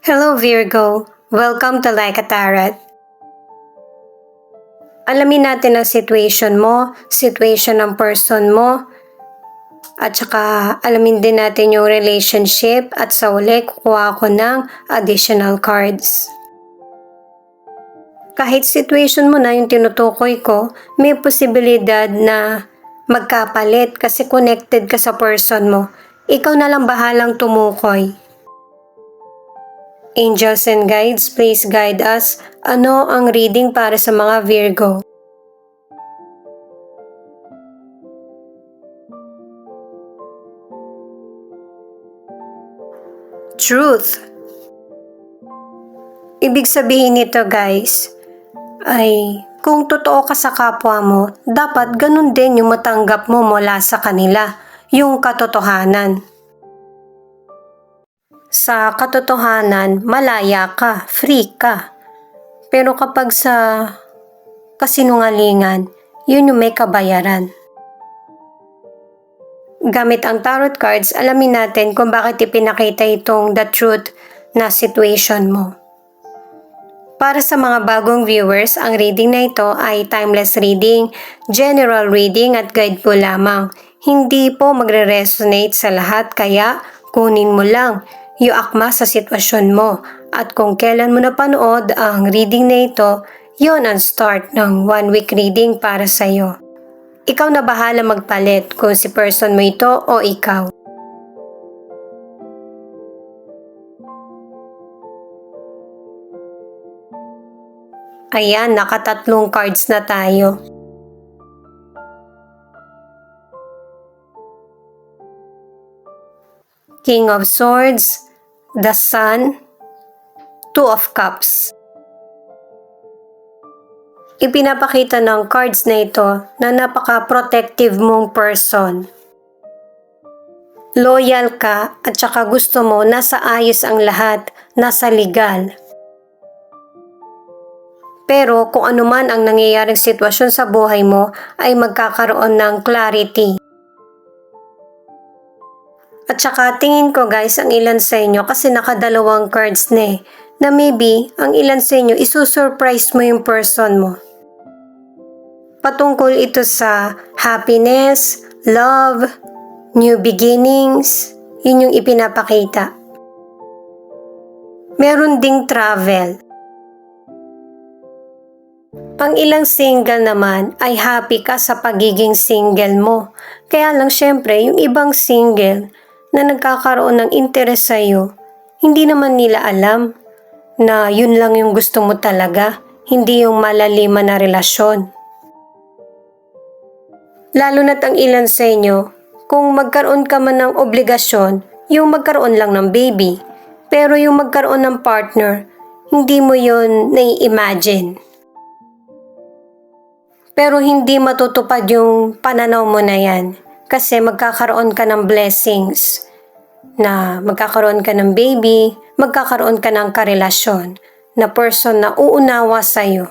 Hello Virgo! Welcome to Like a Tarot. Alamin natin ang situation mo, situation ng person mo, at saka alamin din natin yung relationship at sa uli kukuha ako ng additional cards. Kahit situation mo na yung tinutukoy ko, may posibilidad na magkapalit kasi connected ka sa person mo. Ikaw na lang bahalang tumukoy. Angels and guides, please guide us. Ano ang reading para sa mga Virgo? Truth. Ibig sabihin nito guys, ay kung totoo ka sa kapwa mo, dapat ganun din yung matanggap mo mula sa kanila, yung katotohanan. Sa katotohanan, malaya ka, free ka. Pero kapag sa kasinungalingan, yun yung may kabayaran. Gamit ang tarot cards, alamin natin kung bakit ipinakita itong the truth na situation mo. Para sa mga bagong viewers, ang reading na ito ay timeless reading, general reading at guide po lamang. Hindi po magre-resonate sa lahat kaya kunin mo lang yung akma sa sitwasyon mo. At kung kailan mo napanood ang reading na ito, yon ang start ng 1 week reading para sa iyo. Ikaw na bahala magpalit kung si person mo ito o ikaw. Ayan, nakatatlong cards na tayo. King of Swords, the Sun, Two of Cups. Ipinapakita ng cards na ito na napaka-protective mong person. Loyal ka at saka gusto mo nasa ayos ang lahat, nasa legal. Pero kung ano man ang nangyayaring sitwasyon sa buhay mo ay magkakaroon ng clarity. At saka tingin ko guys ang ilan sa inyo kasi nakadalawang cards na maybe ang ilan sa inyo isusurprise mo yung person mo. Patungkol ito sa happiness, love, new beginnings, yun yung ipinapakita. Meron ding travel. Ang ilang single naman ay happy ka sa pagiging single mo. Kaya lang syempre, yung ibang single na nagkakaroon ng interest sa'yo, hindi naman nila alam na yun lang yung gusto mo talaga, hindi yung malaliman na relasyon. Lalo na't ang ilan sa inyo, kung magkaroon ka man ng obligasyon, yung magkaroon lang ng baby, pero yung magkaroon ng partner, hindi mo yun nai-imagine. Pero hindi matutupad yung pananaw mo na yan kasi magkakaroon ka ng blessings na magkakaroon ka ng baby, magkakaroon ka ng karelasyon na person na uunawa sa'yo.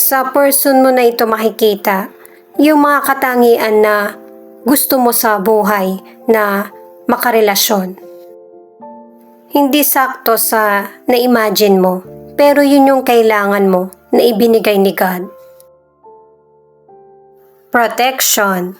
Sa person mo na ito makikita yung mga katangian na gusto mo sa buhay na makarelasyon. Hindi sakto sa na-imagine mo, pero yun yung kailangan mo na ibinigay ni God. Protection.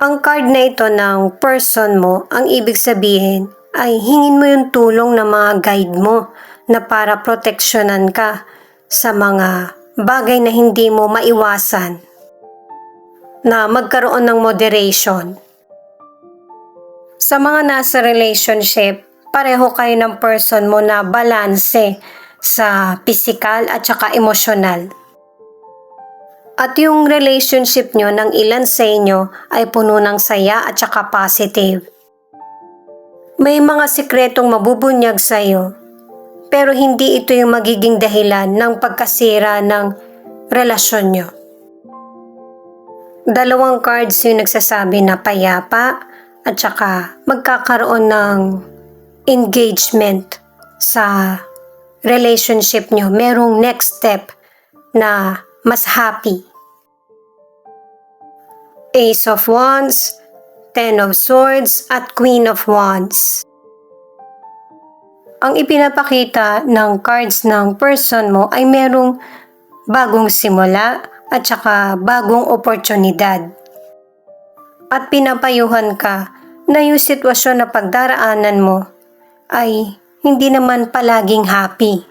Ang card na ito ng person mo, ang ibig sabihin ay hingin mo yung tulong ng mga guide mo na para proteksyonan ka sa mga bagay na hindi mo maiwasan, na magkaroon ng moderation. Sa mga nasa relationship, pareho kayo ng person mo na balanse sa physical at saka emosyonal. At yung relationship nyo ng ilan sa inyo ay puno ng saya at saka positive. May mga sikretong mabubunyag sa iyo, pero hindi ito yung magiging dahilan ng pagkasira ng relasyon nyo. Dalawang cards yung nagsasabi na payapa at saka magkakaroon ng engagement sa relationship nyo. Merong next step na mas happy. Ace of Wands, Ten of Swords at Queen of Wands. Ang ipinapakita ng cards ng person mo ay merong bagong simula at saka bagong oportunidad. At pinapayuhan ka na yung sitwasyon na pagdaraanan mo ay hindi naman palaging happy.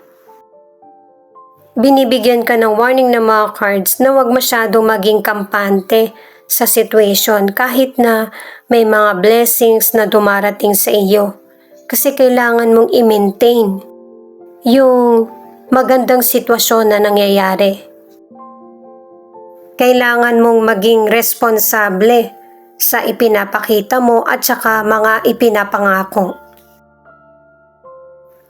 Binibigyan ka ng warning ng mga cards na huwag masyadong maging kampante sa situation kahit na may mga blessings na dumarating sa iyo. Kasi kailangan mong i-maintain yung magandang sitwasyon na nangyayari. Kailangan mong maging responsable sa ipinapakita mo at saka mga ipinapangako.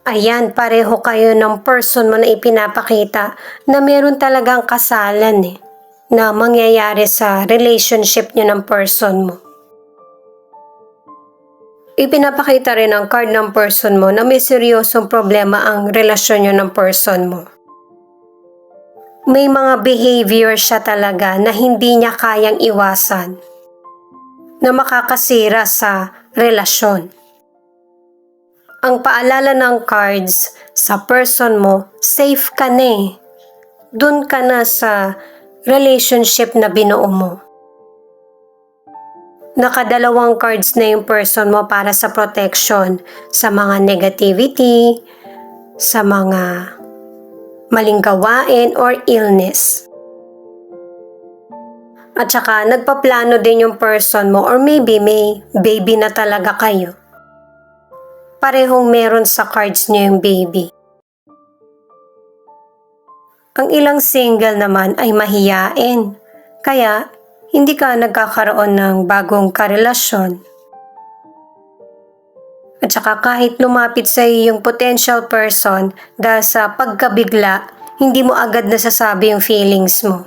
Ayan, pareho kayo ng person mo na ipinapakita na meron talagang kasalan na mangyayari sa relationship niyo ng person mo. Ipinapakita rin ang card ng person mo na may seryosong problema ang relasyon niyo ng person mo. May mga behavior siya talaga na hindi niya kayang iwasan na makakasira sa relasyon. Ang paalala ng cards sa person mo, safe ka na Dun ka na sa relationship na binuo mo. Nakadalawang cards na yung person mo para sa protection sa mga negativity, sa mga maling gawain or illness. At saka nagpaplano din yung person mo or maybe may baby na talaga kayo. Parehong meron sa cards niyo yung baby. Ang ilang single naman ay mahiyain, kaya hindi ka nagkakaroon ng bagong karelasyon. At saka kahit lumapit sa iyo yung potential person dahil sa pagkabigla, hindi mo agad nasasabi yung feelings mo.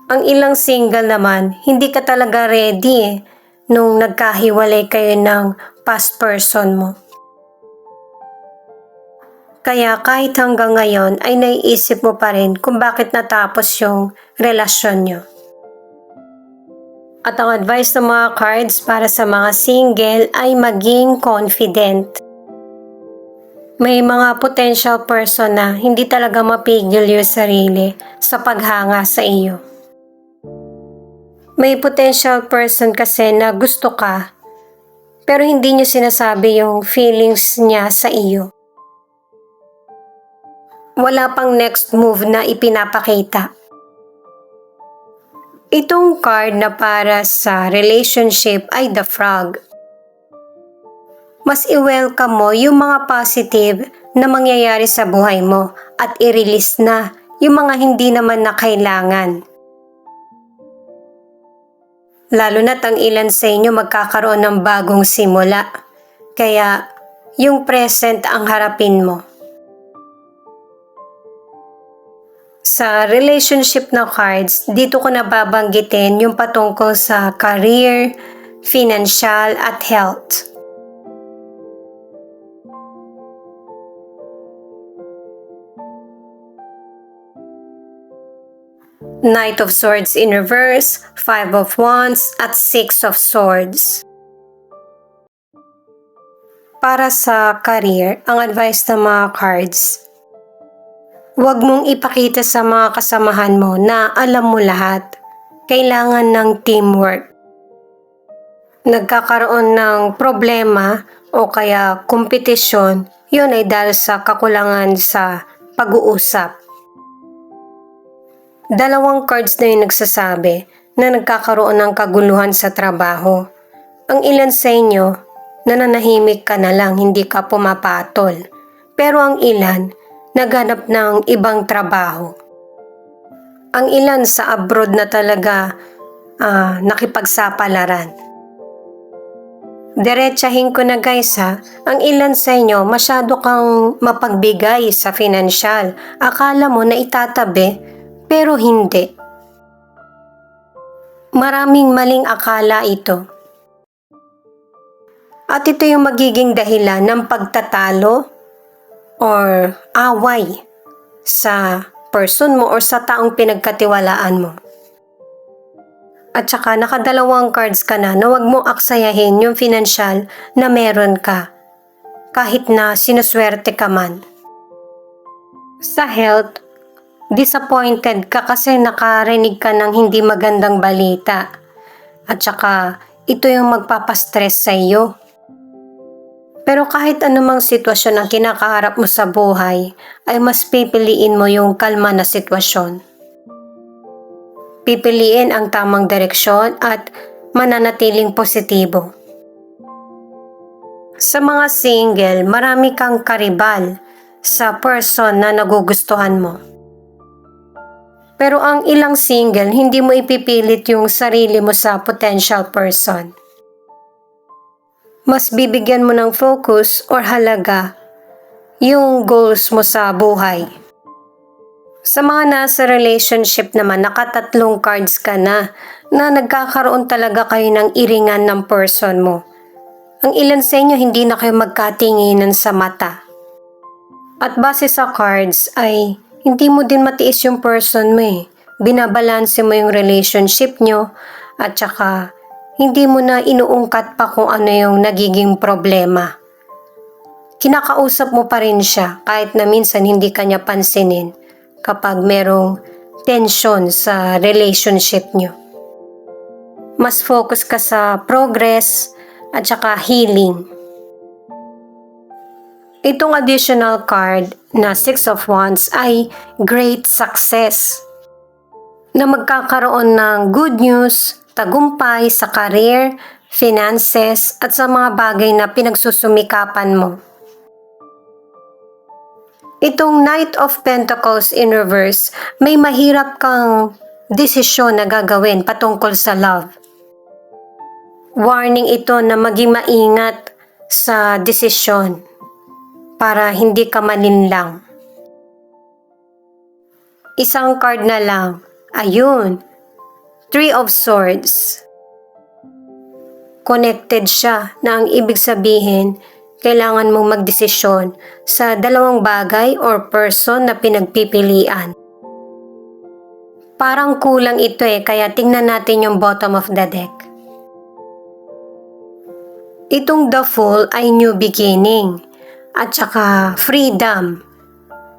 Ang ilang single naman, hindi ka talaga ready nung nagkahiwalay kayo ng past person mo. Kaya kahit hanggang ngayon ay naiisip mo pa rin kung bakit natapos yung relasyon nyo. At ang advice ng mga cards para sa mga single ay maging confident. May mga potential person na hindi talaga mapigil yung sarili sa paghanga sa iyo. May potential person kasi na gusto ka pero hindi niya sinasabi yung feelings niya sa iyo. Wala pang next move na ipinapakita. Itong card na para sa relationship ay the Frog. Mas i-welcome mo yung mga positive na mangyayari sa buhay mo at i-release na yung mga hindi naman na kailangan. Lalo na't ang ilan sa inyo magkakaroon ng bagong simula. Kaya yung present ang harapin mo. Sa relationship na cards, dito ko nababanggitin yung patungkol sa career, financial at health. Knight of Swords in reverse, Five of Wands at Six of Swords. Para sa career, ang advice ng mga cards, huwag mong ipakita sa mga kasamahan mo na alam mo lahat. Kailangan ng teamwork. Nagkakaroon ng problema o kaya kompetisyon, yun ay dahil sa kakulangan sa pag-uusap. Dalawang cards na yung nagsasabi na nagkakaroon ng kaguluhan sa trabaho. Ang ilan sa inyo, nananahimik ka na lang, hindi ka pumapatol. Pero ang ilan, naghanap ng ibang trabaho. Ang ilan sa abroad na talaga nakipagsapalaran. Diretsahin ko na guys ang ilan sa inyo masyado kang mapagbigay sa financial. Akala mo na itatabi pero hindi. Maraming maling akala ito. At ito yung magiging dahilan ng pagtatalo or away sa person mo or sa taong pinagkatiwalaan mo. At saka nakadalawang cards ka na wag mo aksayahin yung financial na meron ka. Kahit na sinuswerte ka man. Sa health, disappointed ka kasi nakarinig ka ng hindi magandang balita. At saka ito yung magpapastress sa iyo. Pero kahit anumang sitwasyon ang kinakaharap mo sa buhay, ay mas pipiliin mo yung kalma na sitwasyon. Pipiliin ang tamang direksyon at mananatiling positibo. Sa mga single, marami kang karibal sa person na nagugustuhan mo. Pero ang ilang single, hindi mo ipipilit yung sarili mo sa potential person. Mas bibigyan mo ng focus or halaga yung goals mo sa buhay. Sa mga nasa relationship naman, nakatatlong cards ka na nagkakaroon talaga kayo ng iringan ng person mo. Ang ilan sa inyo hindi na kayo magkatinginan sa mata. At base sa cards ay hindi mo din matiis yung person mo eh. Binabalanse mo yung relationship nyo at saka hindi mo na inuungkat pa kung ano yung nagiging problema. Kinakausap mo pa rin siya kahit na minsan hindi ka niya pansinin kapag merong tension sa relationship nyo. Mas focus ka sa progress at saka healing. Itong additional card na Six of Wands ay great success na magkakaroon ng good news, tagumpay sa career, finances, at sa mga bagay na pinagsusumikapan mo. Itong Knight of Pentacles in reverse, may mahirap kang desisyon na gagawin patungkol sa love. Warning ito na maging maingat sa desisyon para hindi ka malinlang. Isang card na lang. Ayun. Three of Swords. Connected siya na ang ibig sabihin, kailangan mong magdesisyon sa dalawang bagay or person na pinagpipilian. Parang kulang ito kaya tingnan natin yung bottom of the deck. Itong The Fool ay new beginning at saka freedom.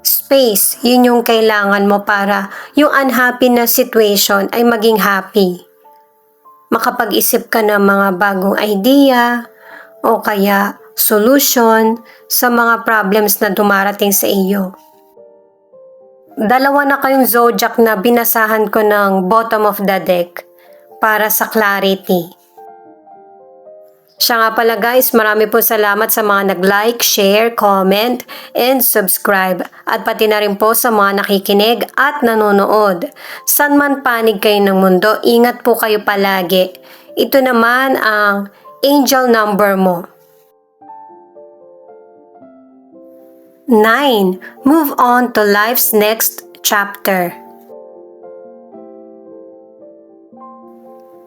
Space, yun yung kailangan mo para yung unhappy na situation ay maging happy. Makapag-isip ka ng mga bagong idea o kaya solution sa mga problems na dumarating sa iyo. Dalawa na kayong zodiac na binasahan ko ng bottom of the deck para sa clarity. Siya nga pala guys, marami po salamat sa mga nag-like, share, comment, and subscribe. At pati na rin po sa mga nakikinig at nanonood. San man panig kayo ng mundo, ingat po kayo palagi. Ito naman ang angel number mo. 9. Move on to life's next chapter.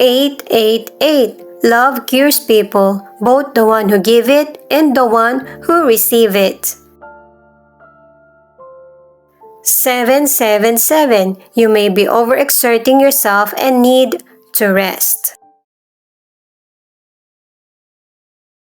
888. Love cures people, both the one who give it and the one who receive it. 777. You may be overexerting yourself and need to rest.